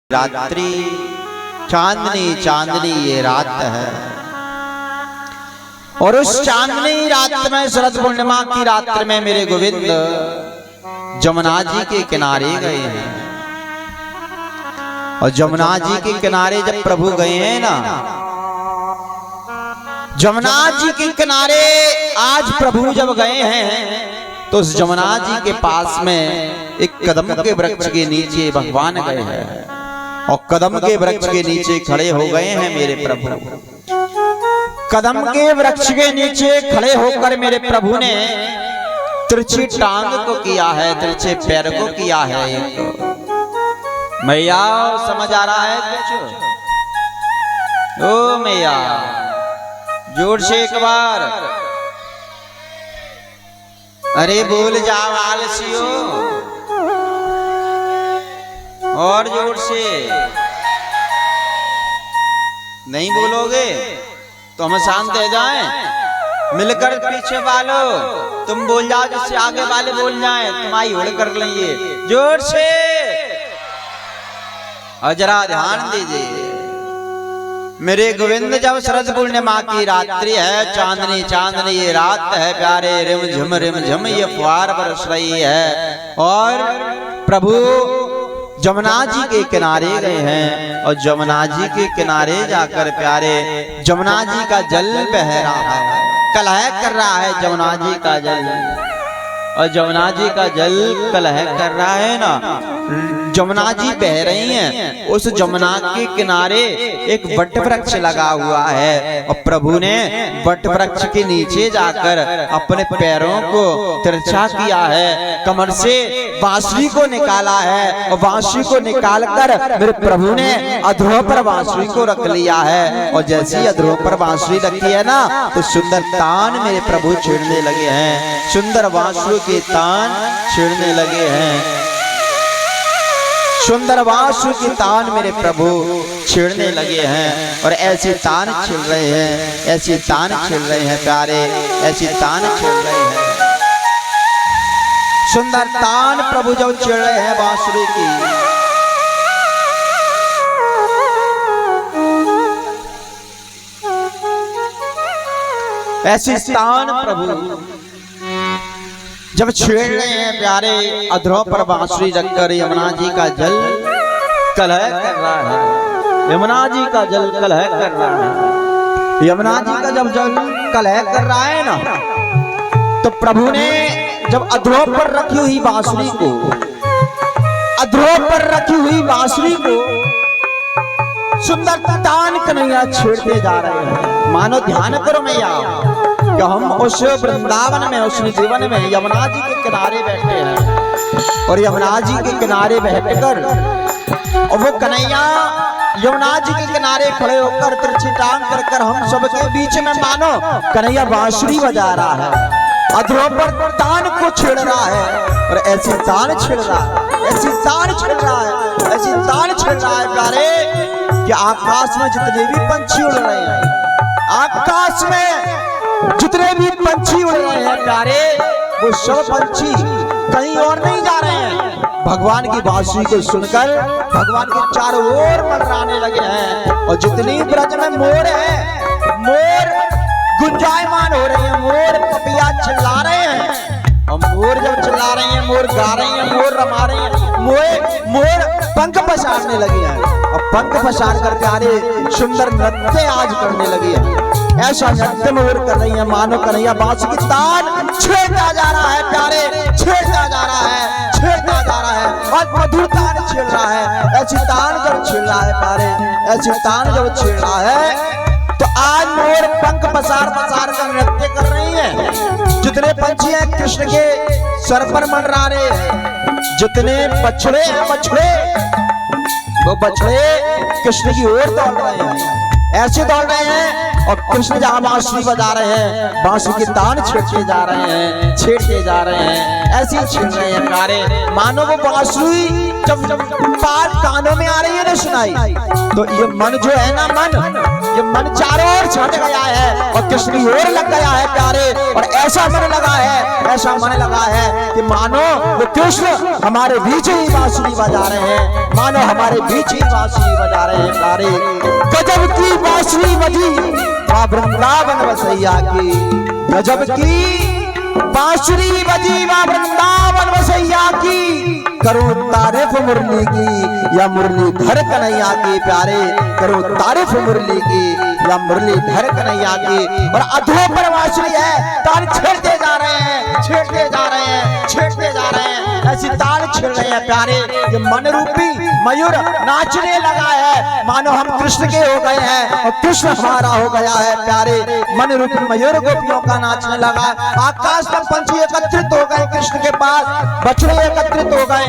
रात्रि चांदनी चांदनी ये रात है और उस चांदनी रात में शरद पूर्णिमा की रात्रि में मेरे गोविंद जमुना जी के किनारे गए हैं। और जमुना जी के किनारे जब प्रभु गए हैं ना, जमुना जी के किनारे आज प्रभु जब गए हैं तो उस जमुना जी के पास में एक कदम के वृक्ष के नीचे भगवान गए हैं और कदम के वृक्ष के नीचे खड़े हो गए हैं मेरे प्रभु। कदम के वृक्ष के नीचे खड़े होकर मेरे प्रभु ने तिरछी टांग को किया है, तिरछे पैर को किया है। एक मैया समझ आ रहा है कुछ? ओ मैया जोर से एक बार अरे बोल जाओ आलसियो, और जोर से नहीं बोलोगे तो हम शांत रह जाएं। मिलकर पीछे वालों तुम बोल जाओ जिससे आगे वाले बोल जाएं, तुम्हारी होड़ कर लेंगे जोर से। और जरा ध्यान दीजिए मेरे गोविंद, जब शरद पूर्णिमा की रात्रि है, चांदनी चांदनी ये रात है प्यारे, रिम झम ये फुहार बरस रही है और प्रभु जमुना जी के किनारे गए हैं और जमुना जी के किनारे जाकर प्यारे जमुना जी का जल बह रहा है, कलह कर रहा है जमुना जी का जल। और जमुना जी का जल कलह कर रहा है ना, जमुना जी बह रही हैं, उस जमुना के किनारे एक वट वृक्ष लगा हुआ है और प्रभु ने वट वृक्ष के नीचे जाकर अपने पैरों को तिरछा किया है, कमर से बांसुरी को निकाला है और बांसुरी को निकालकर मेरे प्रभु ने अधरों पर बांसुरी को रख लिया है। और जैसे ही अधरों पर बांसुरी रखी है ना तो सुंदर तान मेरे प्रभु छेड़ने लगे हैं, सुंदर बांसुरी के तान छेड़ने लगे हैं, सुंदर बांसुरी के तान मेरे प्रभु छेड़ने लगे हैं। और ऐसे तान छिड़ रहे हैं, ऐसे तान छिड़ रहे हैं प्यारे, ऐसे तान छिड़ रहे हैं, सुंदर तान प्रभु जब छिड़ रहे हैं बांसुरी की। ऐसे तान प्रभु जब छेड़ रहे हैं प्यारे, अधरों पर बांसुरी रखकर यमुना जी का जल कलह कर रहा है, यमुना जी का जल कलह कर रहा है। यमुना जी का जब जल कलह कर रहा है ना तो प्रभु ने जब अधरों पर रखी हुई बांसुरी को, अधरों पर रखी हुई बांसुरी को सुंदर तान कन्हैया छेड़ते जा रहे हैं। मानो ध्यान करो मैया कि हम उस वृंदावन में, उस जीवन में यमुना जी के किनारे बैठे हैं और यमुना जी के किनारे बैठकर और वो कन्हैया यमुना जी के किनारे खड़े होकर तिरछी टांग कर हम सबके बीच में मानो कन्हैया बांसुरी बजा रहा है, अधरों पर तान को छेड़ रहा है। और ऐसी तान छेड़ रहा है, ऐसी तान छेड़ रहा है, ऐसी तान छेड़ रहा है प्यारे कि आकाश में जितने भी पंछी उड़ रहे हैं, आकाश में जितने भी पंछी उड़ रहे हैं प्यारे, वो सब पंछी कहीं और नहीं जा रहे हैं, भगवान की बांसुरी को सुनकर भगवान के चारों ओर मंडराने लगे हैं। और जितनी ब्रज में मोर है, मोर गुंजायमान हो रहे हैं, मोर पपिया चिल्ला रहे हैं। और मोर जब चिल्ला रहे हैं, मोर गा रहे हैं, मोर रमा रहे हैं, मोर पंख पसारने लगे हैं और पंख पसार कर प्यारे सुंदर नृत्य आज करने लगे हैं। ऐसा नृत्य मोर कर रही है, मानो कन्हैया बांसुरी की तान छेड़ता जा रहा है प्यारे, छेड़ता जा रहा है, छेड़ता जा रहा है और मधुर तान छेड़ रहा है। ऐसी तान जब छेड़ रहा है प्यारे, ऐसी तान जब छेड़ रहा है तो आज मोर पंख पसार पसार कर नृत्य कर रही है। जितने पंछी हैं कृष्ण के सर पर मंडरा रहे हैं, जितने बछड़े हैं बछड़े, वो बछड़े कृष्ण की ओर दौड़ रहे हैं, ऐसे दौड़ रहे हैं। और कृष्ण जहां बांसुरी बजा रहे हैं, बांसुरी के तान छेड़ते जा रहे हैं, छेड़ते जा रहे हैं, ऐसे छेड़ रहे हैं प्यारे, मानो वो बांसुरी जब पार कानों में आ रही है मैंने सुनाई। तो ये मन जो है ना, ये मन चारों ओर छट गया है और कृष्ण की ओर लग गया है प्यारे। और ऐसा मन लगा है, ऐसा मन लगा है कि मानो वो कृष्ण हमारे बीच ही बांसुरी बजा रहे हैं, मानो हमारे बीच ही बांसुरी बजा रहे हैं प्यारे। गजब की बांसुरी बजी मां वृंदावन बसैया की, गजब की बांसुरी बजी मां वृंदावन बसैया की। करो तारीफ मुरली की या मुरलीधर कन्हैया की प्यारे, करो तारीफ मुरली की या मुरलीधर कन्हैया की। और अधो पर बांसुरी है, ताल छेड़ते जा रहे हैं, छेड़ते जा रहे हैं, छेड़ते जा रहे हैं, ऐसी ताल छेड़ रहे हैं प्यारे। ये मन रूपी मयूर नाचने लगा है, मानो हम कृष्ण के हो गए हैं और कृष्ण हमारा हो गया है प्यारे। मन रूपी मयूर गोपियों का नाचने लगा। आकाश में पंछी एकत्रित हो गए कृष्ण के पास, बछड़े एकत्रित हो गए,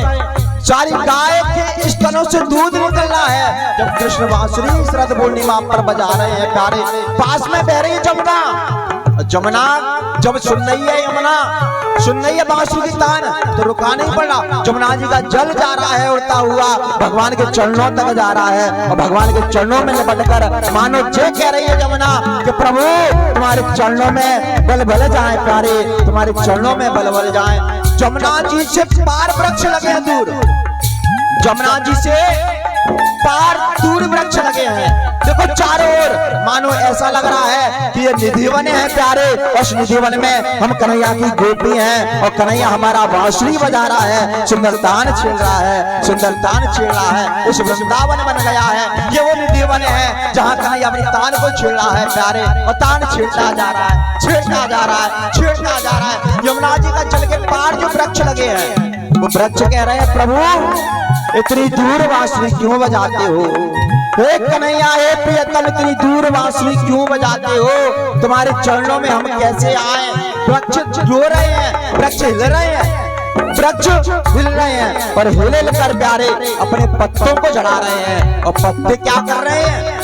सारी गाय के स्तनों से दूध निकलना है जब कृष्ण बांसुरी शरद पूर्णिमा पर बजा रहे हैं प्यारे। पास में बह रही है जमुना, जमुना जब सुन रही है, यमुना सुन रही है बांसुरी की तान, तो रुका नहीं पड़ा। जमुना जी का जल जा रहा है उड़ता हुआ, भगवान के चरणों तक जा रहा है और भगवान के चरणों में लिपट कर मानो जे कह रही है जमुना कि प्रभु तुम्हारे चरणों में बल बल जाए प्यारे, तुम्हारे चरणों में बल बल जाए। जमुना जी से पार वृक्ष लगे हैं दूर, जमुना जी से पार दूर वृक्ष लगे हैं। देखो चारों ओर मानो ऐसा लग रहा है कि ये निधिवन है प्यारे, उस निधिवन में हम कन्हैया की गोपी हैं और कन्हैया हमारा बांसुरी बजा रहा है, सुंदर तान छेड़ रहा है, सुंदर तान छेड़ रहा है। इस वृंदावन बन गया है, ये वो निधिवन है जहाँ कन्हैया अपनी तान को छेड़ रहा है प्यारे, और तान छेड़ता जा रहा है, छेड़ता जा रहा है, छेड़ता जा रहा है। यमुना जी का जल के पार जो वृक्ष लगे हैं, वो वृक्ष कह रहे हैं प्रभु इतनी दूर बांसुरी क्यों बजाते हो, हे कन्हैया हे प्रियतम इतनी दूर बांसुरी क्यों बजाते हो, तुम्हारे चरणों में हम कैसे आए। वृक्ष रो रहे हैं, वृक्ष हिल रहे हैं, वृक्ष हिल रहे हैं और हिल कर प्यारे अपने पत्तों को झड़ा रहे हैं। और पत्ते क्या कर रहे हैं,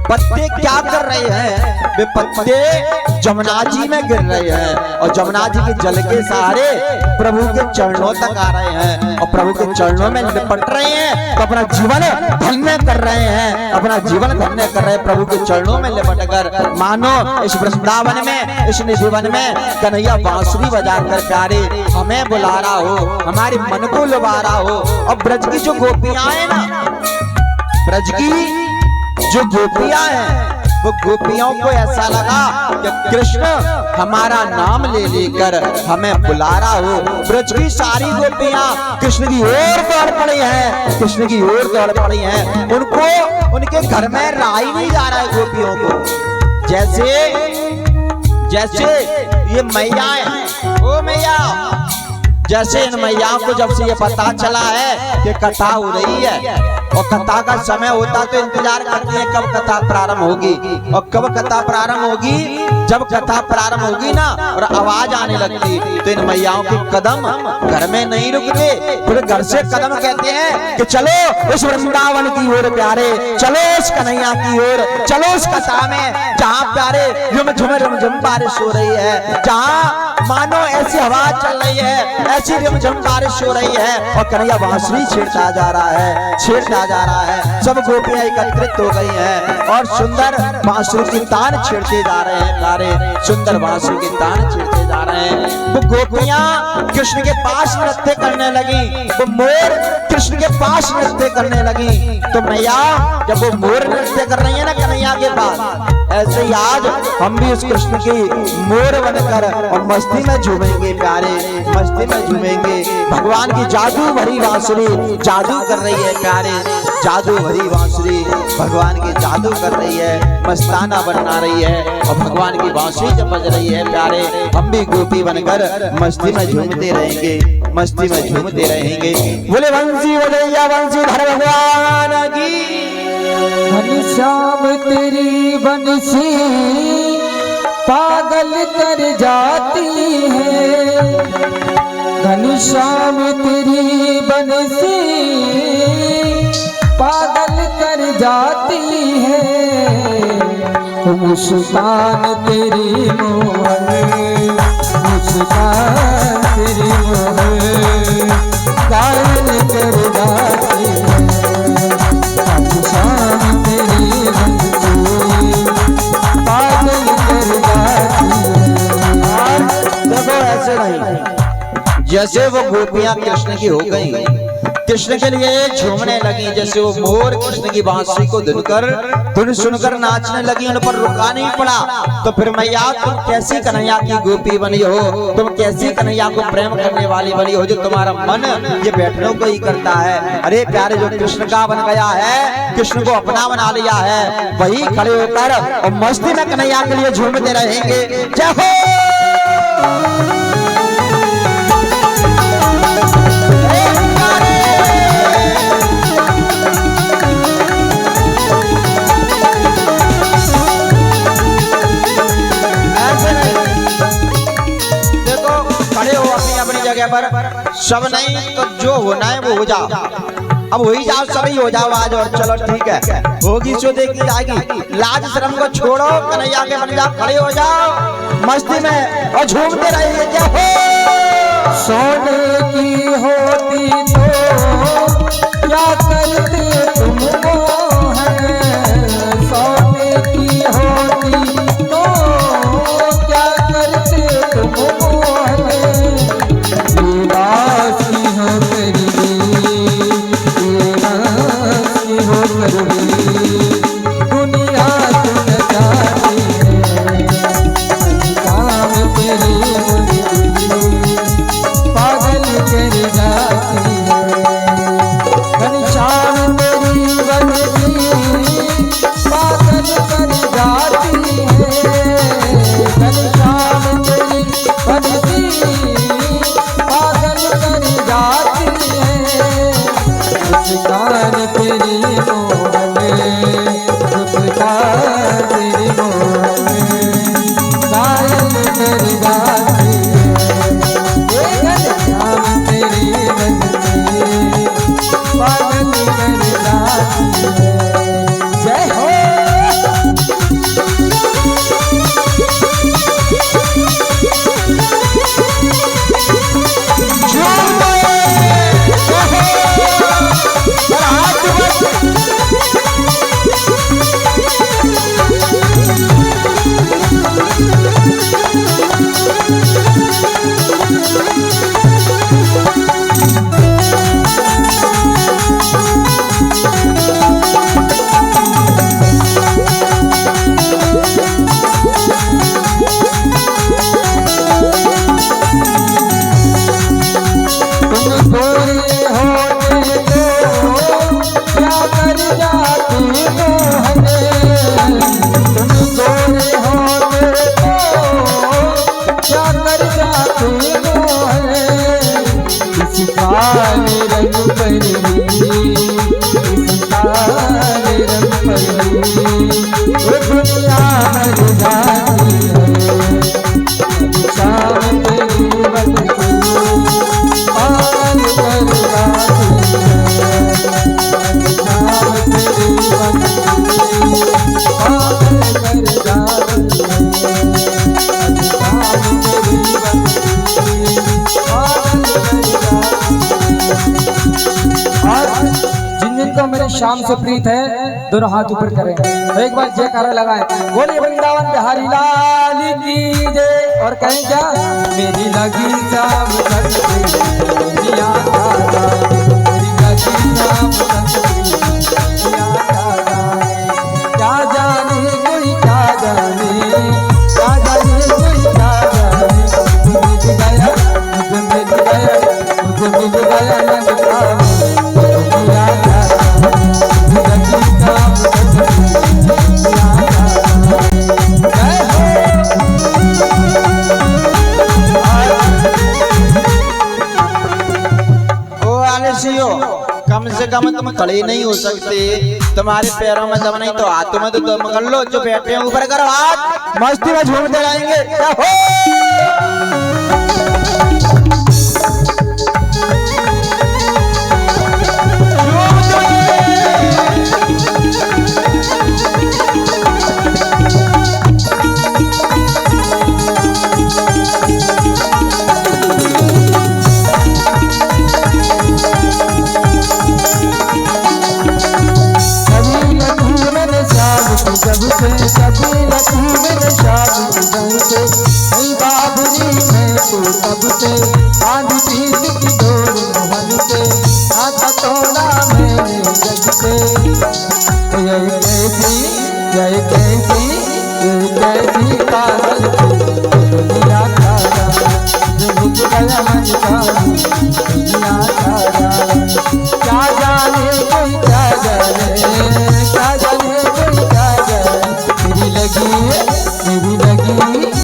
पत्ते क्या कर रहे हैं, वे पत्ते जमुना जी में गिर रहे हैं और जमुना जी के जल के सहारे प्रभु के चरणों तक आ रहे हैं और प्रभु के चरणों में लिपट रहे हैं, तो अपना जीवन धन्य कर रहे हैं, अपना जीवन धन्य कर रहे हैं प्रभु के चरणों में लिपट कर। मानो इस वृंदावन में, इस निधिवन में कन्हैया बांसुरी बजा कर प्यारे हमें बुला रहा हो, हमारे मन को लुभा रहा हो। और ब्रज की जो गोपियां हैं ना, ब्रज की जो गोपियां हैं, वो गोपियों को ऐसा लगा कि कृष्ण हमारा नाम ले लेकर हमें बुला रहा हो। ब्रज की सारी गोपियां कृष्ण की ओर दौड़ पड़ी हैं, कृष्ण की ओर दौड़ पड़ी हैं। उनको उनके घर में रहा ही नहीं जा रहा है गोपियों को। जैसे ये मैया है, ओ मैया, जैसे इन मैयाओं को जब से ये पता चला है कि कथा हो रही है और कथा का समय होता तो इंतजार करते हैं कब कथा प्रारंभ होगी, और कब कथा प्रारंभ होगी, जब कथा प्रारंभ होगी ना और आवाज आने लगती तो इन मैयाओं के कदम घर में नहीं रुकते, फिर घर से कदम कहते हैं कि चलो उस वृंदावन की ओर प्यारे, चलो उस कन्हैया की ओर, चलो उस कथा में जहाँ प्यारे झुम बारिश हो रही है, जहाँ मानो ऐसी हवा चल रही है, ऐसी रिमझिम बारिश हो रही है और कन्हैया बांसुरी छेड़ता जा रहा है, छेड़ता जा रहा है। सब गोपियां एकत्रित हो गई हैं और सुंदर बांसुरी की तान छेड़ते जा रहे हैं प्यारे, सुंदर बांसुरी की तान छेड़ते जा रहे हैं। वो गोपियां कृष्ण के पास नृत्य करने लगी, वो मोर कृष्ण के पास नृत्य करने लगी। तो मैया जब वो मोर नृत्य कर रही है ना कन्हैया के पास, ऐसे ही आज हम भी उस कृष्ण की मोर बनकर और मस्ती में झूमेंगे प्यारे, मस्ती में झूमेंगे। भगवान की जादू भरी बांसुरी जादू कर रही है प्यारे, जादू भरी बांसुरी भगवान की जादू कर रही है, मस्ताना बना रही है और भगवान की बांसुरी जब बज रही है प्यारे, हम भी गोपी बनकर मस्ती में झूमते रहेंगे, मस्ती में झूमते रहेंगे। बोले बंसी बोले बंसी धर भगवान की। घनश्याम तेरी बंसी पागल कर जाती है, घनश्याम तेरी बंसी पागल कर जाती है, मुस्कान तेरी मोहन, मुस्कान तेरी मोहन घायल कर जाती है। जैसे वो गोपियां कृष्ण की हो गई, कृष्ण के लिए झूमने लगी, जैसे वो मोर कृष्ण की बांसुरी को धुन सुनकर नाचने लगी, उन पर रुका नहीं पड़ा। तो फिर मैया तुम कैसी कन्हैया की गोपी बनी हो, तुम कैसी कन्हैया को प्रेम करने वाली बनी हो, जो तुम्हारा मन ये बैठने को ही करता है। अरे प्यारे, जो कृष्ण का बन गया है, कृष्ण को अपना बना लिया है, वही खड़े होकर और मस्ती में कन्हैया के लिए झूमते रहेंगे। जय हो। पर सब नहीं तो जो होना है वो हो जाओ, अब हो ही जाओ, सभी हो जाओ आज। और चलो ठीक है, होगी सो देखी जाएगी, लाज शर्म को छोड़ो, कन्हैया के बन जाओ, खड़े हो जाओ मस्ती में और झूमते रहिए। जय हो। सोने की होती तो क्या करते तुमको है, सोने की होती तो क्या करते तुमको है, दुनिया सुन जाती है, काम तेरी पागल कर जाती है, घनश्याम तेरी बनती पागल कर जाती है, घनश्याम तेरी बनती पागल कर जाती है, मुस्कान तेरी मोह में, मुस्कान तेरी मोह में घायल कर जाती है, घनश्याम तेरी बनती पागल कर जाती है। जय हो। काले रंग पर काले रंग पर वो दुनिया मर जाती है, शाम तेरी बनती पागल कर जाती है, शाम तेरी बनती पागल कर जाती है, शाम तेरी बनती पागल कर और जिनको मेरे शाम से प्रीत है दोनों हाथ ऊपर करें, एक बार जयकारा लगाएं, बोलिए वृंदावन बिहारी लाल की जय। और कहें क्या, मेरी लगी शाम मेरी लगी शाम क्या जाने कोई क्या जाने, क्या जाने कोई क्या जाने, मुझे मिल गया मुझे मिल गया मुझे मिल गया लगता कम से कम तुम खड़े नहीं हो सकते, तुम्हारे पैरों में दम नहीं तो हाथों में तो दम कर लो, जो बैठे हैं ऊपर करो हाथ, मस्ती में झूमते रहेंगे। जब से कभी लखू मेरे शाम से बाबरी में तो तब से आंधी तो यही कैसी पागल थी दुनिया का जो बुझ गया मन का